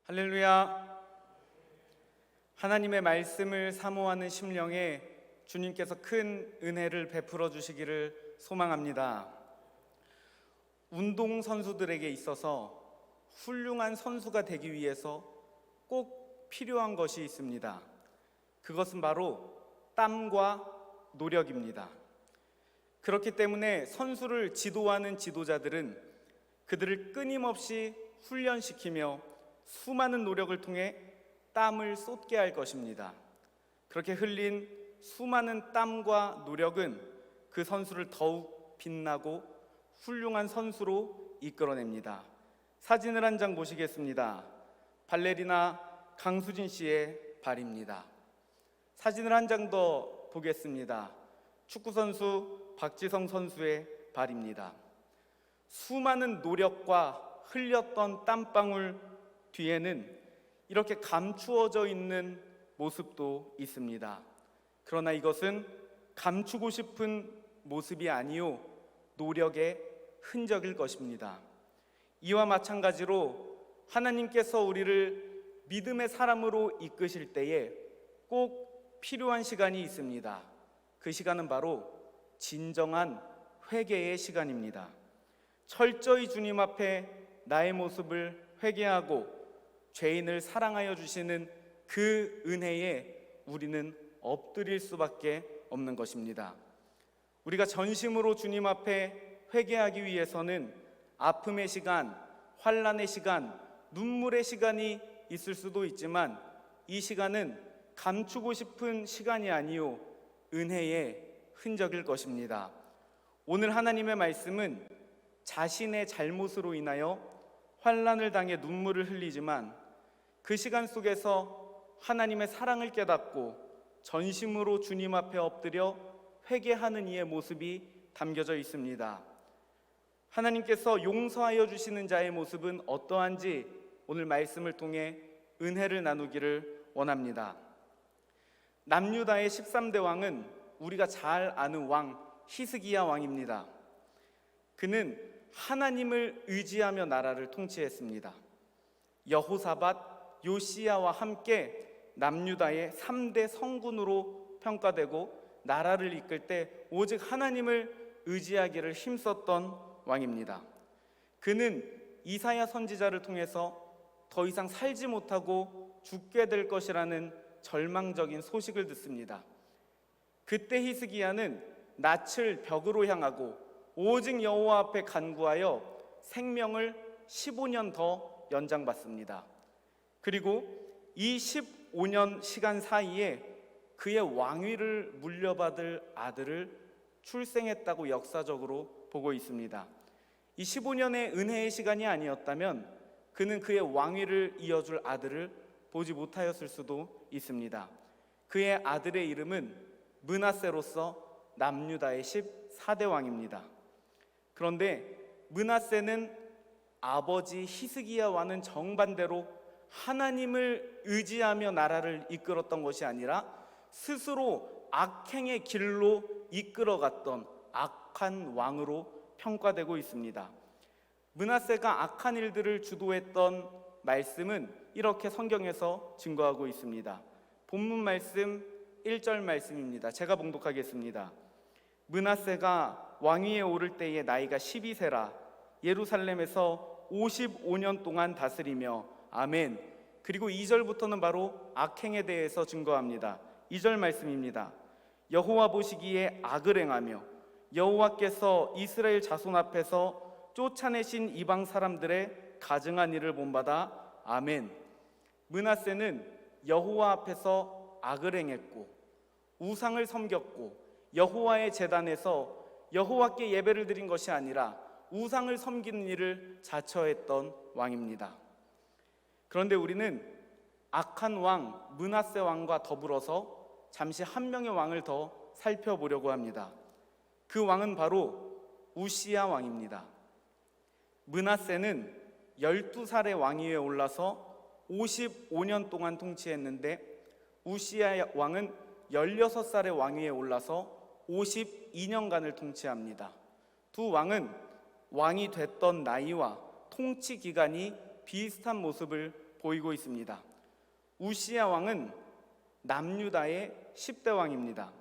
할렐루야. 하나님의 말씀을 사모하는 심령에 주님께서 큰 은혜를 베풀어 주시기를 소망합니다. 운동선수들에게 있어서 훌륭한 선수가 되기 위해서 꼭 필요한 것이 있습니다. 그것은 바로 땀과 노력입니다. 그렇기 때문에 선수를 지도하는 지도자들은 그들을 끊임없이 훈련시키며 수많은 노력을 통해 땀을 쏟게 할 것입니다. 그렇게 흘린 수많은 땀과 노력은 그 선수를 더욱 빛나고 훌륭한 선수로 이끌어냅니다. 사진을 한 장 보시겠습니다. 발레리나 강수진 씨의 발입니다. 사진을 한 장 더 보겠습니다. 축구선수 박지성 선수의 발입니다. 수많은 노력과 흘렸던 땀방울 뒤에는 이렇게 감추어져 있는 모습도 있습니다. 그러나 이것은 감추고 싶은 모습이 아니요 노력의 흔적일 것입니다. 이와 마찬가지로 하나님께서 우리를 믿음의 사람으로 이끄실 때에 꼭 필요한 시간이 있습니다. 그 시간은 바로 진정한 회개의 시간입니다. 철저히 주님 앞에 나의 모습을 회개하고 죄인을 사랑하여 주시는 그 은혜에 우리는 엎드릴 수밖에 없는 것입니다. 우리가 전심으로 주님 앞에 회개하기 위해서는 아픔의 시간, 환난의 시간, 눈물의 시간이 있을 수도 있지만 이 시간은 감추고 싶은 시간이 아니요 은혜의 흔적일 것입니다. 오늘 하나님의 말씀은 자신의 잘못으로 인하여 환난을 당해 눈물을 흘리지만 그 시간 속에서 하나님의 사랑을 깨닫고 전심으로 주님 앞에 엎드려 회개하는 이의 모습이 담겨져 있습니다. 하나님께서 용서하여 주시는 자의 모습은 어떠한지 오늘 말씀을 통해 은혜를 나누기를 원합니다. 남유다의 13대 왕은 우리가 잘 아는 왕 히스기야 왕입니다. 그는 하나님을 의지하며 나라를 통치했습니다. 여호사밧, 요시야와 함께 남유다의 3대 성군으로 평가되고 나라를 이끌 때 오직 하나님을 의지하기를 힘썼던 왕입니다. 그는 이사야 선지자를 통해서 더 이상 살지 못하고 죽게 될 것이라는 절망적인 소식을 듣습니다. 그때 히스기야는 낯을 벽으로 향하고 오직 여호와 앞에 간구하여 생명을 15년 더 연장받습니다. 그리고 이 15년 시간 사이에 그의 왕위를 물려받을 아들을 출생했다고 역사적으로 보고 있습니다. 이 15년의 은혜의 시간이 아니었다면 그는 그의 왕위를 이어줄 아들을 보지 못하였을 수도 있습니다. 그의 아들의 이름은 므낫세로서 남유다의 14대 왕입니다. 그런데 므낫세는 아버지 히스기야와는 정반대로 하나님을 의지하며 나라를 이끌었던 것이 아니라 스스로 악행의 길로 이끌어갔던 악한 왕으로 평가되고 있습니다. 므낫세가 악한 일들을 주도했던 말씀은 이렇게 성경에서 증거하고 있습니다. 본문 말씀 1절 말씀입니다. 제가 봉독하겠습니다. 므낫세가 왕위에 오를 때의 나이가 12세라 예루살렘에서 55년 동안 다스리며 아멘. 그리고 2절부터는 바로 악행에 대해서 증거합니다. 2절 말씀입니다. 여호와 보시기에 악을 행하며 여호와께서 이스라엘 자손 앞에서 쫓아내신 이방 사람들의 가증한 일을 본받아 아멘. 므낫세는 여호와 앞에서 악을 행했고 우상을 섬겼고 여호와의 제단에서 여호와께 예배를 드린 것이 아니라 우상을 섬기는 일을 자처했던 왕입니다. 그런데 우리는 악한 왕 므낫세 왕과 더불어서 잠시 한 명의 왕을 더 살펴보려고 합니다. 그 왕은 바로 우시야 왕입니다. 므낫세는 12살의 왕위에 올라서 55년 동안 통치했는데 우시야 왕은 16살의 왕위에 올라서 52년간을 통치합니다. 두 왕은 왕이 됐던 나이와 통치 기간이 비슷한 모습을 보이고 있습니다. 우시야 왕은 남유다의 10대 왕입니다.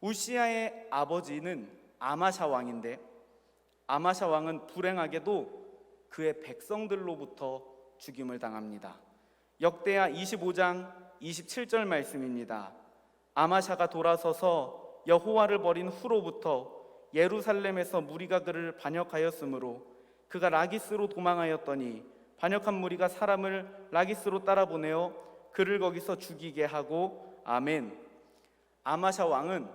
우시야의 아버지는 아마샤 왕인데 아마샤 왕은 불행하게도 그의 백성들로부터 죽임을 당합니다. 역대하 25장 27절 말씀입니다. 아마샤가 돌아서서 여호와를 버린 후로부터 예루살렘에서 무리가 그를 반역하였으므로 그가 라기스로 도망하였더니 반역한 무리가 사람을 라기스로 따라 보내어 그를 거기서 죽이게 하고 아멘. 아마샤 왕은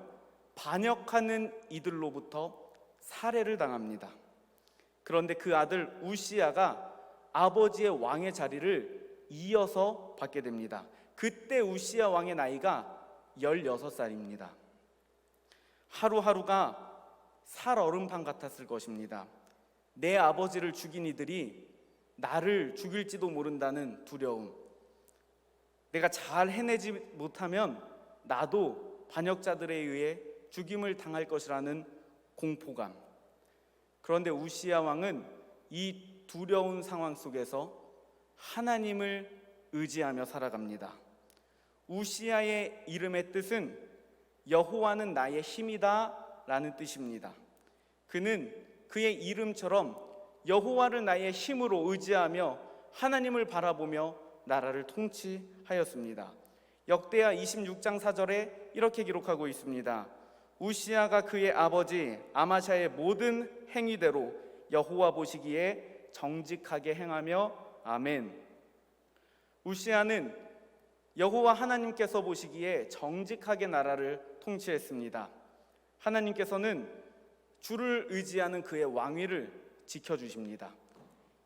반역하는 이들로부터 살해를 당합니다. 그런데 그 아들 우시야가 아버지의 왕의 자리를 이어서 받게 됩니다. 그때 우시야 왕의 나이가 16살입니다. 하루하루가 살얼음판 같았을 것입니다. 내 아버지를 죽인 이들이 나를 죽일지도 모른다는 두려움, 내가 잘 해내지 못하면 나도 반역자들에 의해 죽임을 당할 것이라는 공포감. 그런데 우시야 왕은 이 두려운 상황 속에서 하나님을 의지하며 살아갑니다. 우시야의 이름의 뜻은 여호와는 나의 힘이다 라는 뜻입니다. 그는 그의 이름처럼 여호와를 나의 힘으로 의지하며 하나님을 바라보며 나라를 통치하였습니다. 역대하 26장 4절에 이렇게 기록하고 있습니다. 우시야가 그의 아버지 아마샤의 모든 행위대로 여호와 보시기에 정직하게 행하며 아멘. 우시야는 여호와 하나님께서 보시기에 정직하게 나라를 통치했습니다. 하나님께서는 주를 의지하는 그의 왕위를 지켜주십니다.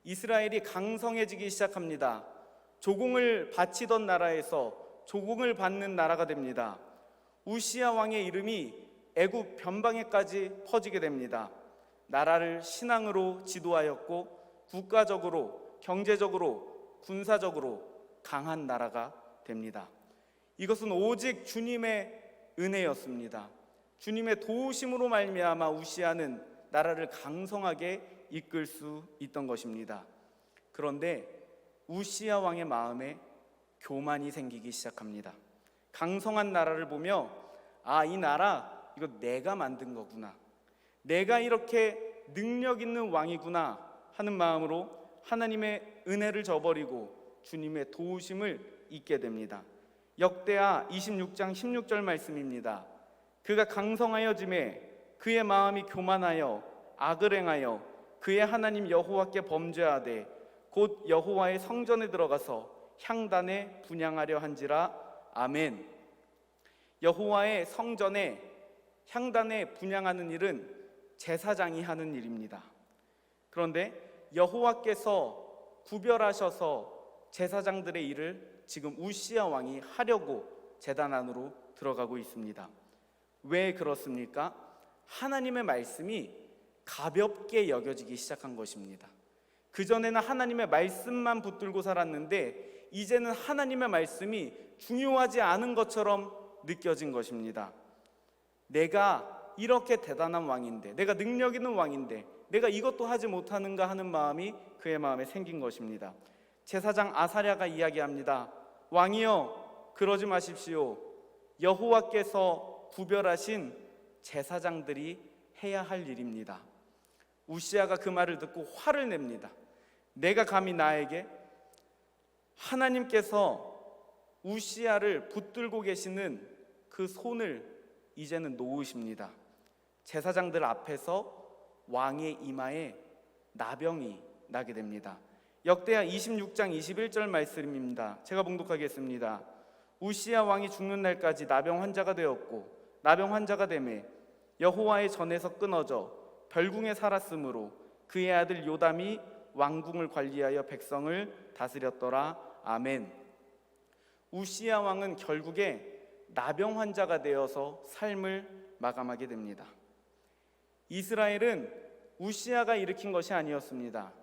이스라엘이 강성해지기 시작합니다. 조공을 바치던 나라에서 조공을 받는 나라가 됩니다. 우시야 왕의 이름이 애굽 변방에까지 퍼지게 됩니다. 나라를 신앙으로 지도하였고 국가적으로, 경제적으로, 군사적으로 강한 나라가 됩니다. 이것은 오직 주님의 은혜였습니다. 주님의 도우심으로 말미암아 우시야는 나라를 강성하게 이끌 수 있던 것입니다. 그런데 우시야 왕의 마음에 교만이 생기기 시작합니다. 강성한 나라를 보며 이 나라 이거 내가 만든 거구나, 내가 이렇게 능력 있는 왕이구나 하는 마음으로 하나님의 은혜를 저버리고 주님의 도우심을 잊게 됩니다. 역대하 26장 16절 말씀입니다. 그가 강성하여짐에 그의 마음이 교만하여 악을 행하여 그의 하나님 여호와께 범죄하되 곧 여호와의 성전에 들어가서 향단에 분향하려 한지라 아멘. 여호와의 성전에 향단에 분향하는 일은 제사장이 하는 일입니다. 그런데 여호와께서 구별하셔서 제사장들의 일을 지금 우시야 왕이 하려고 제단 안으로 들어가고 있습니다. 왜 그렇습니까? 하나님의 말씀이 가볍게 여겨지기 시작한 것입니다. 그전에는 하나님의 말씀만 붙들고 살았는데 이제는 하나님의 말씀이 중요하지 않은 것처럼 느껴진 것입니다. 내가 이렇게 대단한 왕인데, 내가 능력 있는 왕인데 내가 이것도 하지 못하는가 하는 마음이 그의 마음에 생긴 것입니다. 제사장 아사랴가 이야기합니다. 왕이여, 그러지 마십시오. 여호와께서 구별하신 제사장들이 해야 할 일입니다. 우시야가 그 말을 듣고 화를 냅니다. 내가 감히 나에게? 하나님께서 우시야를 붙들고 계시는 그 손을 이제는 놓으십니다. 제사장들 앞에서 왕의 이마에 나병이 나게 됩니다. 역대하 26장 21절 말씀입니다. 제가 봉독하겠습니다. 우시야 왕이 죽는 날까지 나병 환자가 되었고 나병 환자가 되매 여호와의 전에서 끊어져 별궁에 살았으므로 그의 아들 요담이 왕궁을 관리하여 백성을 다스렸더라. 아멘. 우시야 왕은 결국에 나병 환자가 되어서 삶을 마감하게 됩니다. 이스라엘은 우시야가 일으킨 것이 아니었습니다.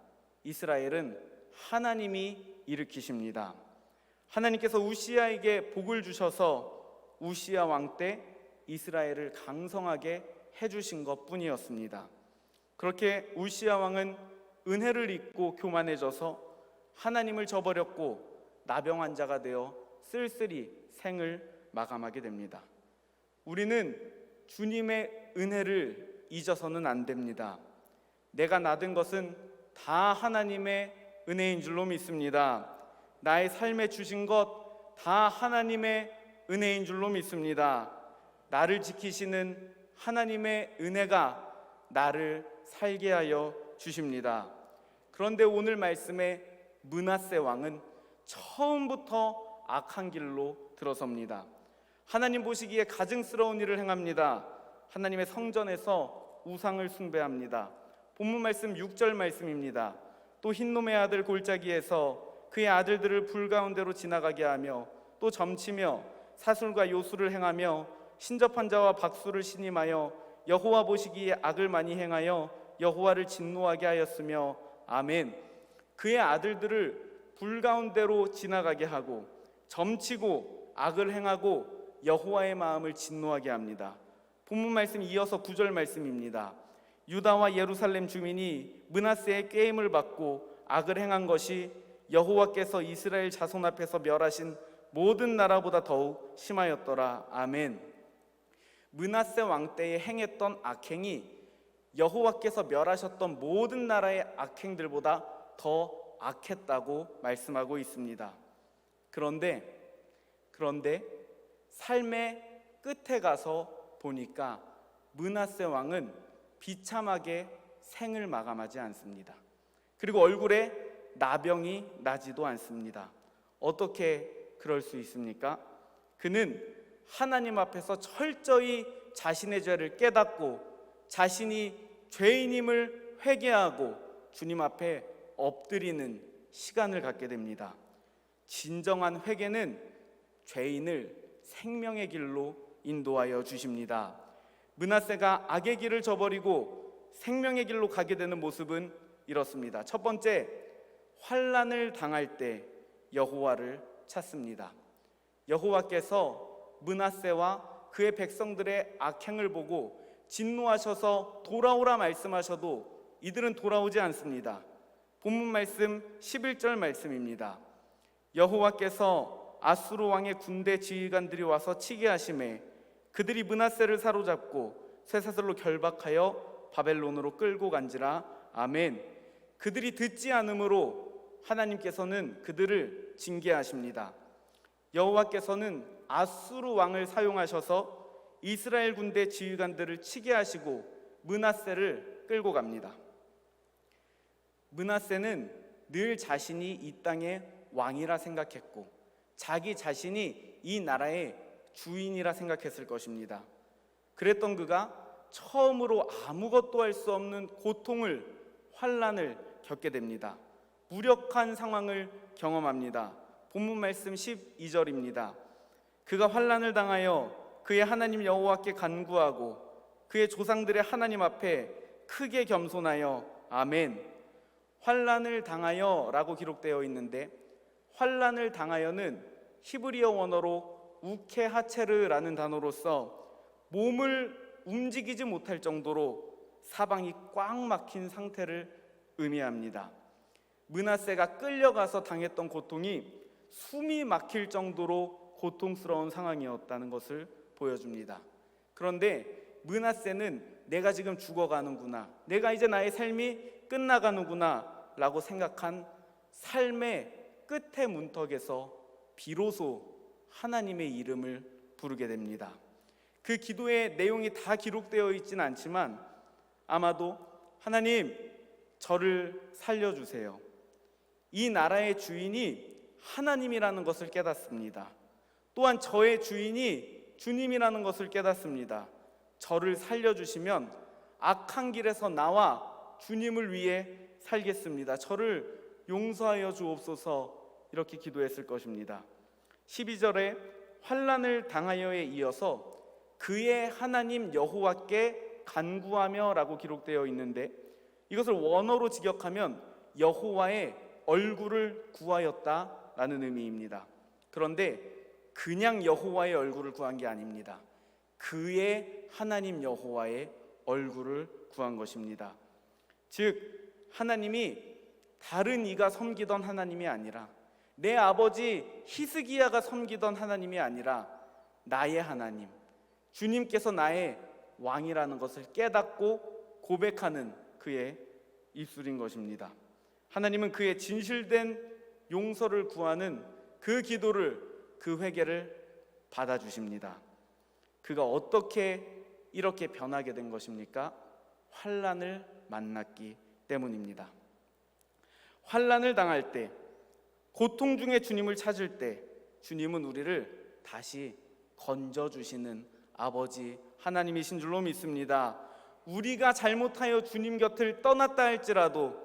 이스라엘은 하나님이 일으키십니다. 하나님께서 우시야에게 복을 주셔서 우시야 왕 때 이스라엘을 강성하게 해주신 것뿐이었습니다. 그렇게 우시야 왕은 은혜를 잊고 교만해져서 하나님을 저버렸고 나병 환자가 되어 쓸쓸히 생을 마감하게 됩니다. 우리는 주님의 은혜를 잊어서는 안 됩니다. 내가 낳은 것은 다 하나님의 은혜인 줄로 믿습니다. 나의 삶에 주신 것 다 하나님의 은혜인 줄로 믿습니다. 나를 지키시는 하나님의 은혜가 나를 살게 하여 주십니다. 그런데 오늘 말씀에 므낫세 왕은 처음부터 악한 길로 들어섭니다. 하나님 보시기에 가증스러운 일을 행합니다. 하나님의 성전에서 우상을 숭배합니다. 본문 말씀 6절 말씀입니다. 또 흰놈의 아들 골짜기에서 그의 아들들을 불 가운데로 지나가게 하며 또 점치며 사술과 요술을 행하며 신접한 자와 박수를 신임하여 여호와 보시기에 악을 많이 행하여 여호와를 진노하게 하였으며 아멘. 그의 아들들을 불 가운데로 지나가게 하고 점치고 악을 행하고 여호와의 마음을 진노하게 합니다. 본문 말씀 이어서 9절 말씀입니다. 유다와 예루살렘 주민이 므낫세의 꾀임을 받고 악을 행한 것이 여호와께서 이스라엘 자손 앞에서 멸하신 모든 나라보다 더욱 심하였더라. 아멘. 므낫세 왕 때에 행했던 악행이 여호와께서 멸하셨던 모든 나라의 악행들보다 더 악했다고 말씀하고 있습니다. 그런데 삶의 끝에 가서 보니까 므낫세 왕은 비참하게 생을 마감하지 않습니다. 그리고 얼굴에 나병이 나지도 않습니다. 어떻게 그럴 수 있습니까? 그는 하나님 앞에서 철저히 자신의 죄를 깨닫고 자신이 죄인임을 회개하고 주님 앞에 엎드리는 시간을 갖게 됩니다. 진정한 회개는 죄인을 생명의 길로 인도하여 주십니다. 므낫세가 악의 길을 저버리고 생명의 길로 가게 되는 모습은 이렇습니다. 첫 번째, 환난을 당할 때 여호와를 찾습니다. 여호와께서 므낫세와 그의 백성들의 악행을 보고 진노하셔서 돌아오라 말씀하셔도 이들은 돌아오지 않습니다. 본문 말씀 11절 말씀입니다. 여호와께서 아수르 왕의 군대 지휘관들이 와서 치게 하심에 그들이 므낫세를 사로잡고 쇠사슬로 결박하여 바벨론으로 끌고 간지라. 아멘. 그들이 듣지 않으므로 하나님께서는 그들을 징계하십니다. 여호와께서는 아수르 왕을 사용하셔서 이스라엘 군대 지휘관들을 치게 하시고 므낫세를 끌고 갑니다. 므낫세는 늘 자신이 이 땅의 왕이라 생각했고 자기 자신이 이 나라의 주인이라 생각했을 것입니다. 그랬던 그가 처음으로 아무것도 할 수 없는 고통을, 환난을 겪게 됩니다. 무력한 상황을 경험합니다. 본문 말씀 12절입니다. 그가 환난을 당하여 그의 하나님 여호와께 간구하고 그의 조상들의 하나님 앞에 크게 겸손하여 아멘. 환난을 당하여 라고 기록되어 있는데 환난을 당하여는 히브리어 원어로 우케하체르라는 단어로서 몸을 움직이지 못할 정도로 사방이 꽉 막힌 상태를 의미합니다. 므낫세가 끌려가서 당했던 고통이 숨이 막힐 정도로 고통스러운 상황이었다는 것을 보여줍니다. 그런데 므낫세는 내가 지금 죽어가는구나, 내가 이제 나의 삶이 끝나가는구나 라고 생각한 삶의 끝의 문턱에서 비로소 하나님의 이름을 부르게 됩니다. 그 기도의 내용이 다 기록되어 있지는 않지만 아마도 하나님, 저를 살려주세요. 이 나라의 주인이 하나님이라는 것을 깨닫습니다. 또한 저의 주인이 주님이라는 것을 깨닫습니다. 저를 살려주시면 악한 길에서 나와 주님을 위해 살겠습니다. 저를 용서하여 주옵소서. 이렇게 기도했을 것입니다. 12절에 환난을 당하여에 이어서 그의 하나님 여호와께 간구하며 라고 기록되어 있는데 이것을 원어로 직역하면 여호와의 얼굴을 구하였다라는 의미입니다. 그런데 그냥 여호와의 얼굴을 구한 게 아닙니다. 그의 하나님 여호와의 얼굴을 구한 것입니다. 즉 하나님이 다른 이가 섬기던 하나님이 아니라, 내 아버지 히스기야가 섬기던 하나님이 아니라 나의 하나님, 주님께서 나의 왕이라는 것을 깨닫고 고백하는 그의 입술인 것입니다. 하나님은 그의 진실된 용서를 구하는 그 기도를, 그 회개를 받아주십니다. 그가 어떻게 이렇게 변하게 된 것입니까? 환난을 만났기 때문입니다. 환난을 당할 때, 고통 중에 주님을 찾을 때 주님은 우리를 다시 건져주시는 아버지 하나님이신 줄로 믿습니다. 우리가 잘못하여 주님 곁을 떠났다 할지라도,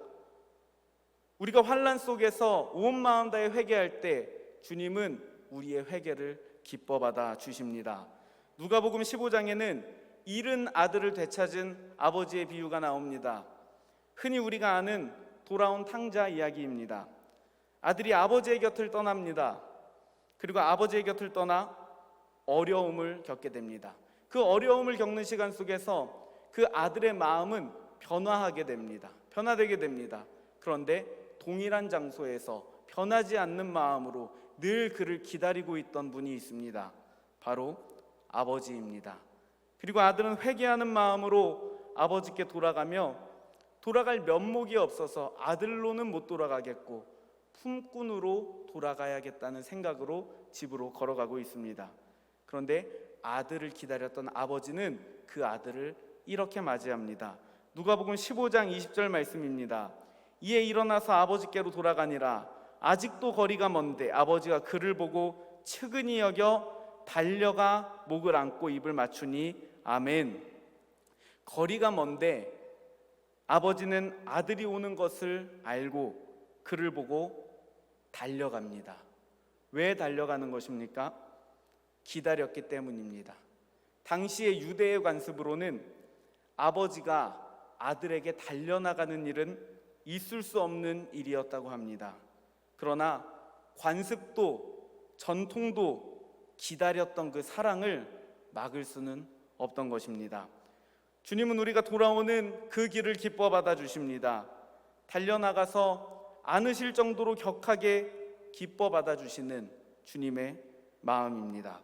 우리가 환난 속에서 온 마음 다해 회개할 때 주님은 우리의 회개를 기뻐 받아 주십니다. 누가복음 15장에는 잃은 아들을 되찾은 아버지의 비유가 나옵니다. 흔히 우리가 아는 돌아온 탕자 이야기입니다. 아들이 아버지의 곁을 떠납니다. 그리고 아버지의 곁을 떠나 어려움을 겪게 됩니다. 그 어려움을 겪는 시간 속에서 그 아들의 마음은 변화하게 됩니다. 변화되게 됩니다. 그런데 동일한 장소에서 변하지 않는 마음으로 늘 그를 기다리고 있던 분이 있습니다. 바로 아버지입니다. 그리고 아들은 회개하는 마음으로 아버지께 돌아가며, 돌아갈 면목이 없어서 아들로는 못 돌아가겠고 품꾼으로 돌아가야겠다는 생각으로 집으로 걸어가고 있습니다. 그런데 아들을 기다렸던 아버지는 그 아들을 이렇게 맞이합니다. 누가복음 15장 20절 말씀입니다. 이에 일어나서 아버지께로 돌아가니라. 아직도 거리가 먼데 아버지가 그를 보고 측은히 여겨 달려가 목을 안고 입을 맞추니 아멘. 거리가 먼데 아버지는 아들이 오는 것을 알고 그를 보고 달려갑니다. 왜 달려가는 것입니까? 기다렸기 때문입니다. 당시의 유대의 관습으로는 아버지가 아들에게 달려나가는 일은 있을 수 없는 일이었다고 합니다. 그러나 관습도 전통도 기다렸던 그 사랑을 막을 수는 없던 것입니다. 주님은 우리가 돌아오는 그 길을 기뻐 받아 주십니다. 달려나가서 안으실 정도로 격하게 기뻐 받아 주시는 주님의 마음입니다.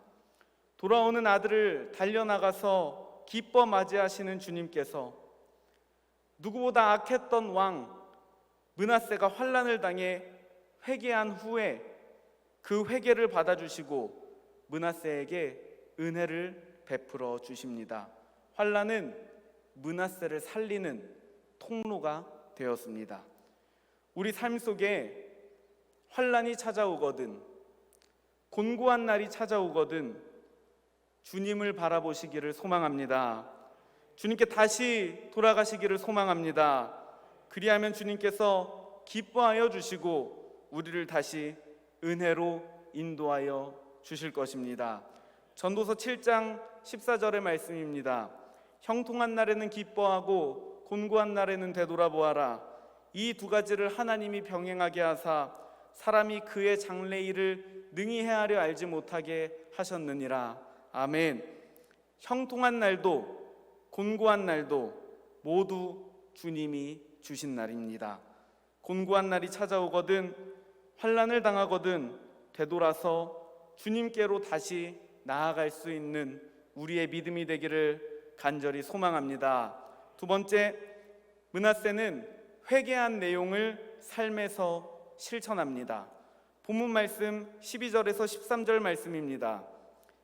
돌아오는 아들을 달려나가서 기뻐 맞이하시는 주님께서 누구보다 악했던 왕 므낫세가 환난을 당해 회개한 후에 그 회개를 받아주시고 므낫세에게 은혜를 베풀어 주십니다. 환난은 므낫세를 살리는 통로가 되었습니다. 우리 삶 속에 환난이 찾아오거든, 곤고한 날이 찾아오거든 주님을 바라보시기를 소망합니다. 주님께 다시 돌아가시기를 소망합니다. 그리하면 주님께서 기뻐하여 주시고 우리를 다시 은혜로 인도하여 주실 것입니다. 전도서 7장 14절의 말씀입니다. 형통한 날에는 기뻐하고 곤고한 날에는 되돌아보아라. 이 두 가지를 하나님이 병행하게 하사 사람이 그의 장래일을 능히 헤아려 알지 못하게 하셨느니라. 아멘. 형통한 날도 곤고한 날도 모두 주님이 주신 날입니다. 곤고한 날이 찾아오거든, 환난을 당하거든 되돌아서 주님께로 다시 나아갈 수 있는 우리의 믿음이 되기를 간절히 소망합니다. 두 번째, 므낫세는 회개한 내용을 삶에서 실천합니다. 본문 말씀 12절에서 13절 말씀입니다.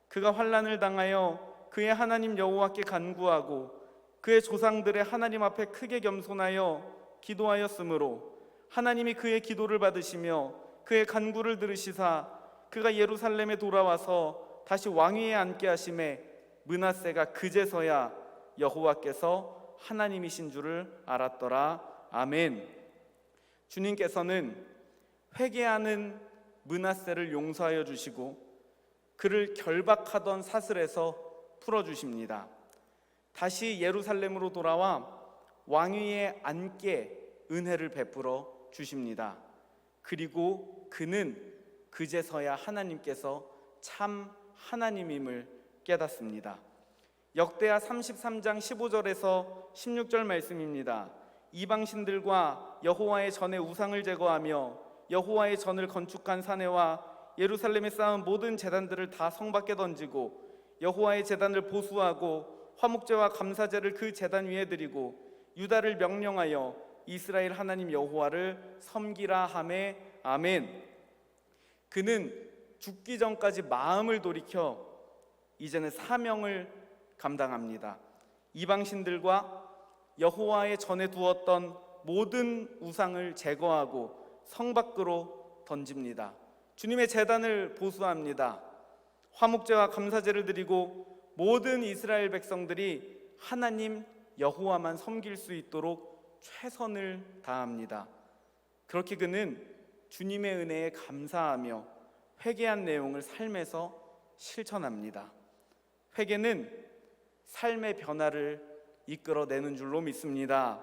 그가 환난을 당하여 그의 하나님 여호와께 간구하고 그의 조상들의 하나님 앞에 크게 겸손하여 기도하였으므로 하나님이 그의 기도를 받으시며 그의 간구를 들으시사 그가 예루살렘에 돌아와서 다시 왕위에 앉게 하심에 므낫세가 그제서야 여호와께서 하나님이신 줄을 알았더라. 아멘. 주님께서는 회개하는 므낫세를 용서하여 주시고 그를 결박하던 사슬에서 풀어주십니다. 다시 예루살렘으로 돌아와 왕위에 앉게 은혜를 베풀어 주십니다. 그리고 그는 그제서야 하나님께서 참 하나님임을 깨닫습니다. 역대하 33장 15절에서 16절 말씀입니다. 이방신들과 여호와의 전에 우상을 제거하며 여호와의 전을 건축한 사내와 예루살렘에 쌓은 모든 제단들을 다 성 밖에 던지고 여호와의 제단을 보수하고 화목제와 감사제를 그 제단 위에 드리고 유다를 명령하여 이스라엘 하나님 여호와를 섬기라 하매 아멘. 그는 죽기 전까지 마음을 돌이켜 이제는 사명을 감당합니다. 이방신들과 여호와의 전에 두었던 모든 우상을 제거하고 성 밖으로 던집니다. 주님의 제단을 보수합니다. 화목제와 감사제를 드리고 모든 이스라엘 백성들이 하나님 여호와만 섬길 수 있도록 최선을 다합니다. 그렇게 그는 주님의 은혜에 감사하며 회개한 내용을 삶에서 실천합니다. 회개는 삶의 변화를 이끌어내는 줄로 믿습니다.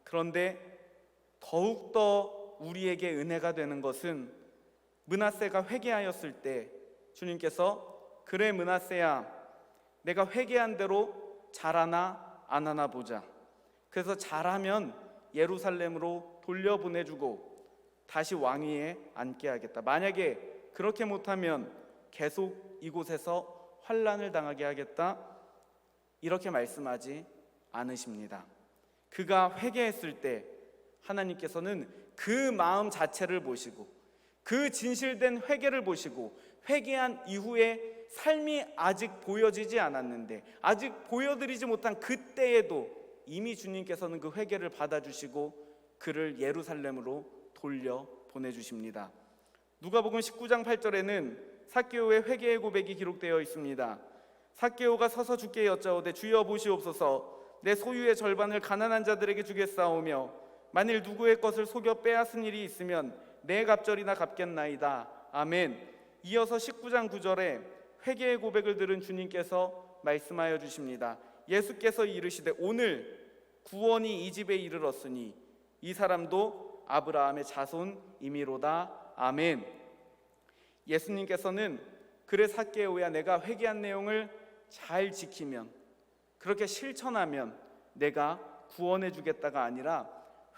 그런데 더욱더 우리에게 은혜가 되는 것은 므낫세가 회개하였을 때 주님께서 그래 므낫세야 내가 회개한 대로 잘하나 안 하나 보자. 그래서 잘하면 예루살렘으로 돌려보내주고 다시 왕위에 앉게 하겠다. 만약에 그렇게 못하면 계속 이곳에서 환난을 당하게 하겠다. 이렇게 말씀하지 않으십니다. 그가 회개했을 때 하나님께서는 그 마음 자체를 보시고 그 진실된 회개를 보시고 회개한 이후에 삶이 아직 보여지지 않았는데 아직 보여드리지 못한 그때에도 이미 주님께서는 그 회개를 받아주시고 그를 예루살렘으로 돌려 보내주십니다. 누가복음 19장 8절에는 삭개오의 회개의 고백이 기록되어 있습니다. 삭개오가 서서 주께 여짜오되 주여 보시옵소서 내 소유의 절반을 가난한 자들에게 주겠사오며 만일 누구의 것을 속여 빼앗은 일이 있으면 내 갑절이나 갚겠나이다. 아멘. 이어서 19장 9절에 회개의 고백을 들은 주님께서 말씀하여 주십니다. 예수께서 이르시되 오늘 구원이 이 집에 이르렀으니 이 사람도 아브라함의 자손이미로다. 아멘. 예수님께서는 그래 삭개오야 내가 회개한 내용을 잘 지키면 그렇게 실천하면 내가 구원해 주겠다가 아니라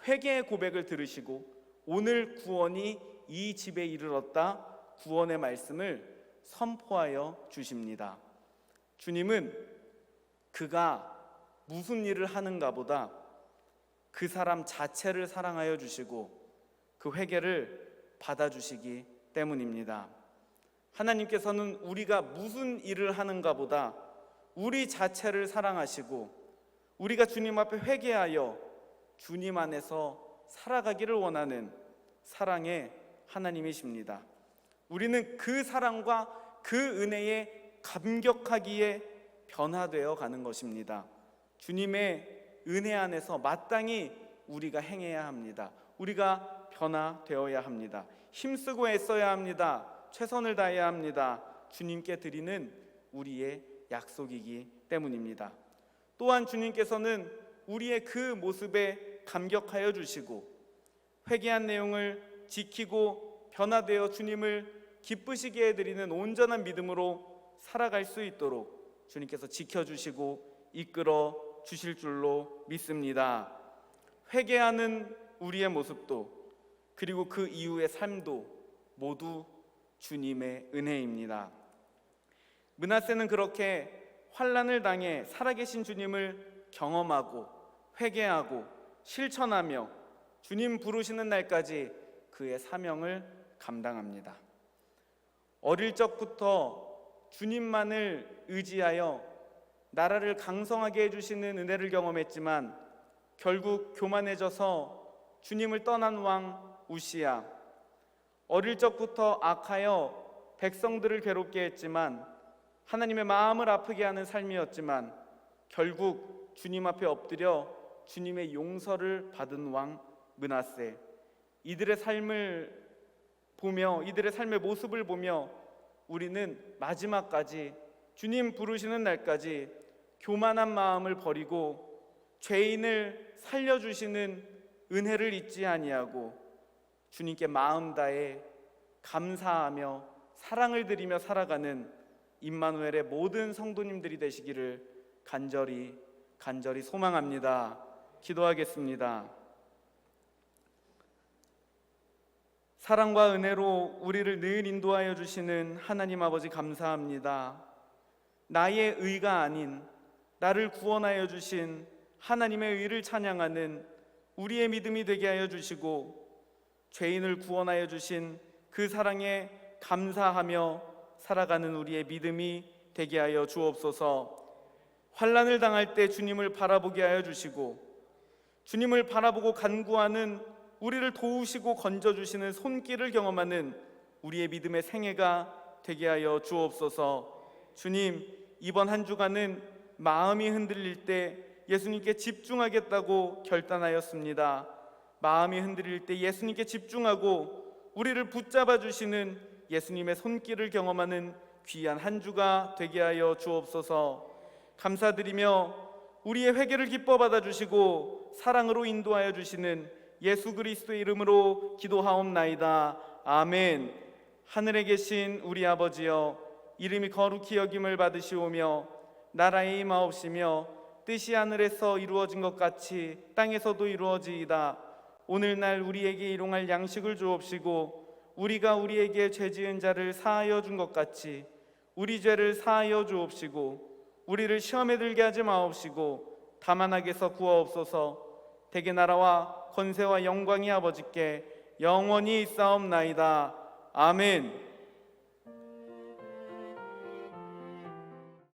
회개의 고백을 들으시고 오늘 구원이 이 집에 이르렀다 구원의 말씀을 선포하여 주십니다. 주님은 그가 무슨 일을 하는가 보다 그 사람 자체를 사랑하여 주시고 그 회개를 받아주시기 때문입니다. 하나님께서는 우리가 무슨 일을 하는가 보다 우리 자체를 사랑하시고 우리가 주님 앞에 회개하여 주님 안에서 살아가기를 원하는 사랑의 하나님이십니다. 우리는 그 사랑과 그 은혜에 감격하기에 변화되어 가는 것입니다. 주님의 은혜 안에서 마땅히 우리가 행해야 합니다. 우리가 변화되어야 합니다. 힘쓰고 애써야 합니다. 최선을 다해야 합니다. 주님께 드리는 우리의 약속이기 때문입니다. 또한 주님께서는 우리의 그 모습에 감격하여 주시고 회개한 내용을 지키고 변화되어 주님을 기쁘시게 해드리는 온전한 믿음으로 살아갈 수 있도록 주님께서 지켜주시고 이끌어 주실 줄로 믿습니다. 회개하는 우리의 모습도 그리고 그 이후의 삶도 모두 주님의 은혜입니다. 므낫세는 그렇게 환난을 당해 살아계신 주님을 경험하고 회개하고 실천하며 주님 부르시는 날까지 그의 사명을 감당합니다. 어릴 적부터 주님만을 의지하여 나라를 강성하게 해주시는 은혜를 경험했지만 결국 교만해져서 주님을 떠난 왕 우시야, 어릴 적부터 악하여 백성들을 괴롭게 했지만 하나님의 마음을 아프게 하는 삶이었지만 결국 주님 앞에 엎드려 주님의 용서를 받은 왕 므낫세, 이들의 삶을 보며 이들의 삶의 모습을 보며 우리는 마지막까지 주님 부르시는 날까지 교만한 마음을 버리고 죄인을 살려주시는 은혜를 잊지 아니하고 주님께 마음 다해 감사하며 사랑을 드리며 살아가는 임마누엘의 모든 성도님들이 되시기를 간절히 소망합니다. 기도하겠습니다. 사랑과 은혜로 우리를 늘 인도하여 주시는 하나님 아버지 감사합니다. 나의 의가 아닌 나를 구원하여 주신 하나님의 의를 찬양하는 우리의 믿음이 되게 하여 주시고, 죄인을 구원하여 주신 그 사랑에 감사하며 살아가는 우리의 믿음이 되게 하여 주옵소서. 환난을 당할 때 주님을 바라보게 하여 주시고, 주님을 바라보고 간구하는 우리를 도우시고 건져주시는 손길을 경험하는 우리의 믿음의 생애가 되게 하여 주옵소서. 주님, 이번 한 주간은 마음이 흔들릴 때 예수님께 집중하겠다고 결단하였습니다. 마음이 흔들릴 때 예수님께 집중하고 우리를 붙잡아 주시는 예수님의 손길을 경험하는 귀한 한 주가 되게 하여 주옵소서. 감사드리며 우리의 회개를 기뻐 받아주시고 사랑으로 인도하여 주시는 예수 그리스도의 이름으로 기도하옵나이다. 아멘. 하늘에 계신 우리 아버지여, 이름이 거룩히 여김을 받으시오며 나라의 임하옵시며 뜻이 하늘에서 이루어진 것 같이 땅에서도 이루어지이다. 오늘날 우리에게 일용할 양식을 주옵시고 우리가 우리에게 죄 지은 자를 사하여 준 것 같이 우리 죄를 사하여 주옵시고 우리를 시험에 들게 하지 마옵시고 다만 악에서 구하옵소서. 대개 나라와 권세와 영광이 아버지께 영원히 있사옵나이다. 아멘.